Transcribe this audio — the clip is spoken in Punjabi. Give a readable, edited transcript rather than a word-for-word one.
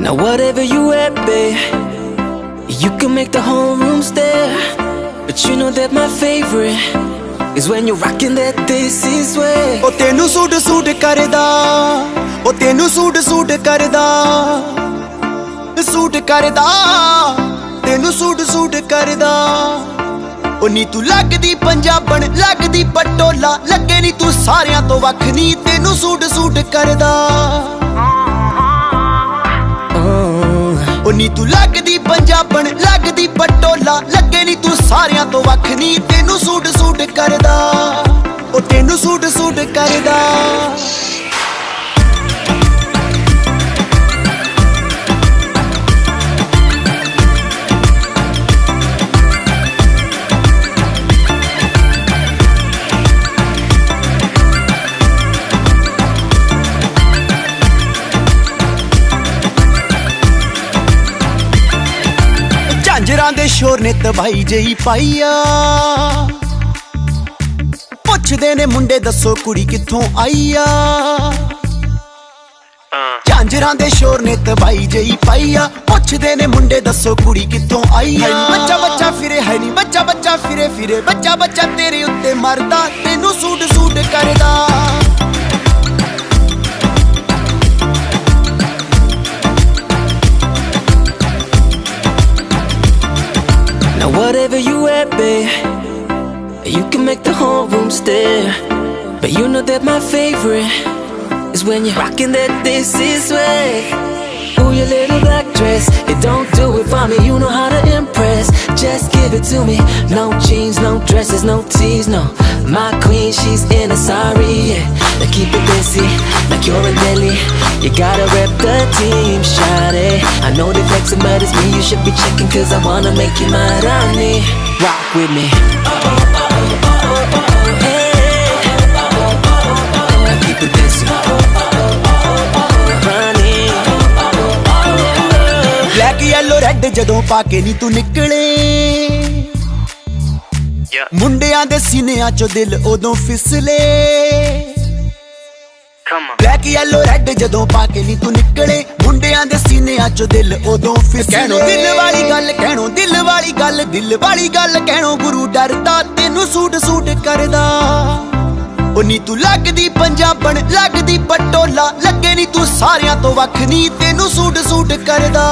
Now whatever you at, babe, you can make the whole room stare. But you know that my favorite is when you're rocking that this is way. ਉਹ ਤੈਨੂੰ ਸੂਟ ਸੂਟ ਕਰਦਾ, ਉਹ ਤੈਨੂੰ ਸੂਟ ਸੂਟ ਕਰਦਾ, ਸੂਟ ਕਰਦਾ, ਤੈਨੂੰ ਸੂਟ ਸੂਟ ਕਰਦਾ। ਉਹ ਨੀ ਤੂੰ ਲੱਗਦੀ ਪੰਜਾਬਣ, ਲੱਗਦੀ ਪਟੋਲਾ, ਲੱਗੇ ਨੀ ਤੂੰ ਸਾਰਿਆਂ ਤੋਂ ਵੱਖ ਨੀ, ਤੈਨੂੰ ਸੂਟ ਸੂਟ ਕਰਦਾ। ਉਹ ਨੀ ਤੂੰ ਲੱਗਦੀ ਪੰਜਾਬਣ, ਲੱਗਦੀ ਪਟੋਲਾ, ਲੱਗੇ ਨੀ ਤੂੰ ਸਾਰਿਆਂ ਤੋਂ ਵੱਖ ਨੀ, ਤੈਨੂੰ ਸੂਟ ਸੂਟ ਕਰਦਾ। ਉਹ ਤੈਨੂੰ ਸੂਟ ਸੂਟ ਕਰਦਾ। ਝਾਂਜਰਾਂ ਦੇ ਸ਼ੋਰ ਨੇ ਤਬਾਈ ਜਈ ਪਾਈ ਆ, ਪੁੱਛਦੇ ਨੇ ਮੁੰਡੇ ਦੱਸੋ ਕੁੜੀ ਕਿੱਥੋਂ ਆਈ ਆ। ਝਾਂਜਰਾਂ ਦੇ ਸ਼ੋਰ ਨੇ ਤਬਾਈ ਜਈ ਪਾਈ ਆ, ਪੁੱਛਦੇ ਨੇ ਮੁੰਡੇ ਦੱਸੋ ਕੁੜੀ ਕਿੱਥੋਂ ਆਈ ਆ। ਬੱਚਾ ਬੱਚਾ ਫਿਰੇ ਹੈ ਨੀ, ਬੱਚਾ ਬੱਚਾ ਫਿਰੇ ਫਿਰੇ, ਬੱਚਾ ਬੱਚਾ ਤੇਰੇ ਉੱਤੇ ਮਰਦਾ, ਤੈਨੂੰ ਸੂਟ ਸੂਟ ਕਰਦਾ। Now whatever you at, babe, you can make the whole room stare. But you know that my favorite is when you're rocking that this is way. Ooh, your little black dress, it don't do it for me, you know how to impress. Just give it to me, no jeans, no dresses, no tees, no. My queen, she's in a sari, yeah. Now keep it busy, like you're in Delhi. You gotta rep the team, shawty. I know they flexing, but it's me you should be checking, cause I wanna make you my Rani. Rock with me. Black yellow red ਜਦੋਂ ਪਾ ਕੇ ਨੀ ਤੂੰ ਨਿਕਲੇ, ਮੁੰਡਿਆਂ ਦੇ ਸੀਨਿਆਂ ਚੋਂ ਦਿਲ ਉਦੋਂ ਫਿਸਲੇ। ਬਲੈਕ ਯੈਲੋ ਰੈਡ ਜਦੋਂ ਪਾ ਕੇ ਨੀ ਤੂੰ ਨਿਕਲੇ, ਮੁੰਡਿਆਂ ਦੇ ਸੀਨਿਆਂ ਚੋਂ ਦਿਲ ਉਦੋਂ ਫਿਸਲੇ। ਕਹਿਣੋ ਦਿਲ ਵਾਲੀ ਗੱਲ, ਕਹਿਣੋ ਦਿਲ ਵਾਲੀ ਗੱਲ, ਦਿਲ ਵਾਲੀ ਗੱਲ ਕਹਿਣੋ ਗੁਰੂ ਡਰਦਾ, ਤੈਨੂੰ ਸੂਟ ਸੂਟ ਕਰਦਾ। ਉਹ ਨੀ ਤੂੰ ਲੱਗਦੀ ਪੰਜਾਬਣ, ਲੱਗਦੀ ਪਟੋਲਾ, ਲੱਗੇ ਨੀ ਤੂੰ ਸਾਰਿਆਂ ਤੋਂ ਵੱਖ ਨੀ, ਤੈਨੂੰ ਸੂਟ ਸੂਟ ਕਰਦਾ।